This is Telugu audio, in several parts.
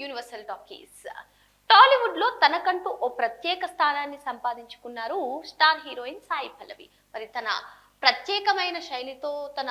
Universal talkies. టాలీవుడ్ లో తనకంటూ ఓ ప్రత్యేక స్థానాన్ని సంపాదించుకున్నారు స్టార్ హీరోయిన్ సాయి పల్లవి. మరి తన ప్రత్యేకమైన శైలితో, తన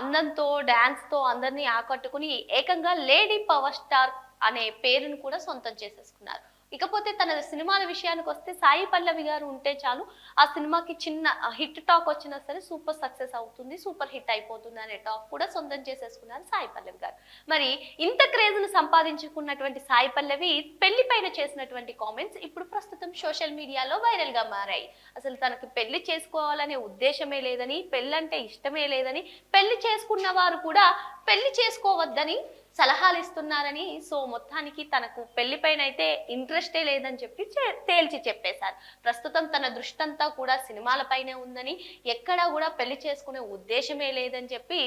అందంతో, డాన్స్ తో అందరినీ ఆకట్టుకుని ఏకంగా లేడీ పవర్ స్టార్ అనే పేరును కూడా సొంతం చేసేసుకున్నారు. ఇకపోతే తన సినిమాల విషయానికి వస్తే సాయి పల్లవి గారు ఉంటే చాలు, ఆ సినిమాకి చిన్న హిట్ టాక్ వచ్చినా సరే సూపర్ సక్సెస్ అవుతుంది, సూపర్ హిట్ అయిపోతుంది అనే టాక్ కూడా సొంతం చేసేసుకున్నారు సాయి పల్లవి గారు. మరి ఇంత క్రేజ్ ను సంపాదించుకున్నటువంటి సాయి పల్లవి పెళ్లి పైన చేసినటువంటి కామెంట్స్ ఇప్పుడు ప్రస్తుతం సోషల్ మీడియాలో వైరల్ గా మారాయి. అసలు తనకి పెళ్లి చేసుకోవాలనే ఉద్దేశమే లేదని, పెళ్ళంటే ఇష్టమే లేదని, పెళ్లి చేసుకున్న వారు కూడా పెళ్లి చేసుకోవద్దని సలహాలు ఇస్తున్నారని, సో మొత్తానికి తనకు పెళ్లిపైన అయితే ఇంట్రెస్టే లేదని చెప్పి తేల్చి చెప్పేశారు. ప్రస్తుతం తన దృష్టి అంతా కూడా సినిమాలపైనే ఉందని, ఎక్కడా కూడా పెళ్లి చేసుకునే ఉద్దేశమే లేదని చెప్పి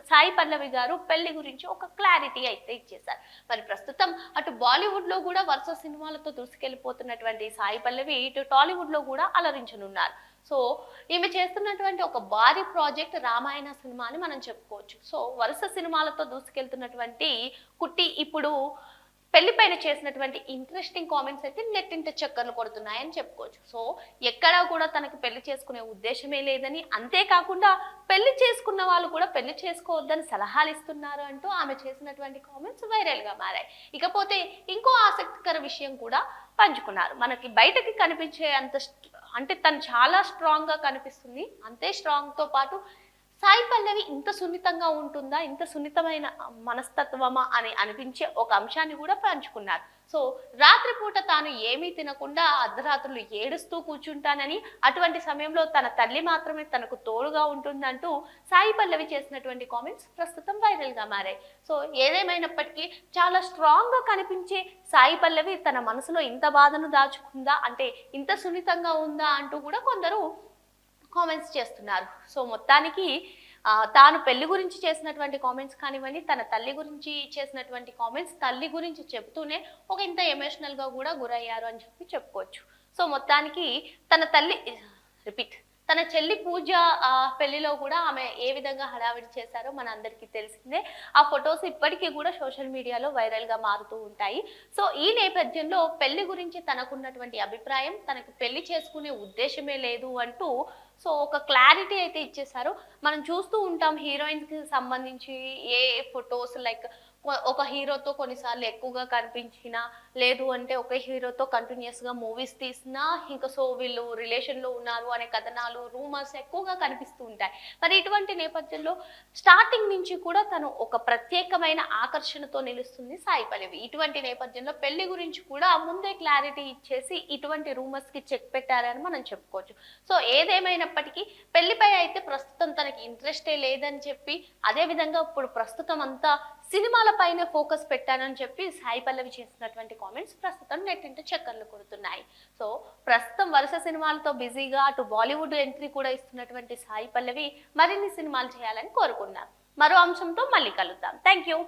సాయి పల్లవి గారు పెళ్లి గురించి ఒక క్లారిటీ అయితే ఇచ్చేశారు. మరి ప్రస్తుతం అటు బాలీవుడ్ లో కూడా వరుస సినిమాలతో దూసుకెళ్లిపోతున్నటువంటి సాయి పల్లవి ఇటు టాలీవుడ్ లో కూడా అలరించనున్నారు. సో ఈమె చేస్తున్నటువంటి ఒక భారీ ప్రాజెక్ట్ రామాయణ సినిమా అని మనం చెప్పుకోవచ్చు. సో వరుస సినిమాలతో దూసుకెళ్తున్నటువంటి కుట్టి ఇప్పుడు పెళ్లి పైన చేసినటువంటి ఇంట్రెస్టింగ్ కామెంట్స్ అయితే నెట్టింట చక్కర్లు కొడుతున్నాయని చెప్పుకోవచ్చు. సో ఎక్కడా కూడా తనకి పెళ్లి చేసుకునే ఉద్దేశమే లేదని, అంతేకాకుండా పెళ్లి చేసుకున్న వాళ్ళు కూడా పెళ్లి చేసుకోవద్దని సలహాలు ఇస్తున్నారు అంటూ ఆమె చేసినటువంటి కామెంట్స్ వైరల్ గా మారాయి. ఇకపోతే ఇంకో ఆసక్తికర విషయం కూడా పంచుకున్నారు. మనకి బయటకి కనిపించే అంటే తను చాలా స్ట్రాంగ్ గా కనిపిస్తుంది, అంతే స్ట్రాంగ్ తో పాటు సాయి పల్లవి ఇంత సున్నితంగా ఉంటుందా, ఇంత సున్నితమైన మనస్తత్వమా అని అనిపించే ఒక అంశాన్ని కూడా పంచుకున్నారు. సో రాత్రిపూట తాను ఏమీ తినకుండా అర్ధరాత్రులు ఏడుస్తూ కూర్చుంటానని, అటువంటి సమయంలో తన తల్లి మాత్రమే తనకు తోడుగా ఉంటుందంటూ సాయి పల్లవి చేసినటువంటి కామెంట్స్ ప్రస్తుతం వైరల్ గా మారాయి. సో ఏదేమైనప్పటికీ చాలా స్ట్రాంగ్ గా కనిపించే సాయి పల్లవి తన మనసులో ఇంత బాధను దాచుకుందా, అంటే ఇంత సున్నితంగా ఉందా అంటూ కూడా కొందరు కామెంట్స్ చేస్తున్నారు. సో మొత్తానికి తాను పెళ్లి గురించి చేసినటువంటి కామెంట్స్ కానివ్వండి, తన తల్లి గురించి చేసినటువంటి కామెంట్స్ తల్లి గురించి చెప్తూనే ఒక ఇంత ఎమోషనల్ గా కూడా గురయ్యారు అని చెప్పి చెప్పుకోవచ్చు. సో మొత్తానికి తన చెల్లి పూజ పెళ్లిలో కూడా ఆమె ఏ విధంగా హడావిడి చేశారో మన అందరికీ తెలిసిందే. ఆ ఫొటోస్ ఇప్పటికీ కూడా సోషల్ మీడియాలో వైరల్ గా మారుతూ ఉంటాయి. సో ఈ నేపథ్యంలో పెళ్లి గురించి తనకున్నటువంటి అభిప్రాయం, తనకు పెళ్లి చేసుకునే ఉద్దేశమే లేదు అంటూ సో ఒక క్లారిటీ అయితే ఇచ్చేసారు. మనం చూస్తూ ఉంటాం హీరోయిన్స్ కి సంబంధించి ఏ ఫొటోస్ లైక్ ఒక హీరోతో కొన్నిసార్లు ఎక్కువగా కనిపించినా, లేదు అంటే ఒక హీరోతో కంటిన్యూస్ గా మూవీస్ తీసినా, ఇంకా సో వీళ్ళు రిలేషన్ లో ఉన్నారు అనే కథనాలు, రూమర్స్ ఎక్కువగా కనిపిస్తూ ఉంటాయి. మరి ఇటువంటి నేపథ్యంలో స్టార్టింగ్ నుంచి కూడా తను ఒక ప్రత్యేకమైన ఆకర్షణతో నిలుస్తుంది సాయి పల్లవి. ఇటువంటి నేపథ్యంలో పెళ్లి గురించి కూడా ముందే క్లారిటీ ఇచ్చేసి ఇటువంటి రూమర్స్ కి చెక్ పెట్టారని మనం చెప్పుకోవచ్చు. సో ఏదేమైనప్పటికీ పెళ్లిపై అయితే ప్రస్తుతం తనకి ఇంట్రెస్టే లేదని చెప్పి, అదే విధంగా ఇప్పుడు ప్రస్తుతం అంతా సినిమాల పైన ఫోకస్ పెట్టానని చెప్పి సాయి పల్లవి చేసినటువంటి కామెంట్స్ ప్రస్తుతం నెట్టింట చక్కర్లు కొడుతున్నాయి. సో ప్రస్తుతం వరుస సినిమాలతో బిజీగా అటు బాలీవుడ్ ఎంట్రీ కూడా ఇస్తున్నటువంటి సాయి పల్లవి మరిన్ని సినిమాలు చేయాలని కోరుకున్నారు. మరో అంశంతో మళ్ళీ కలుద్దాం. Thank you.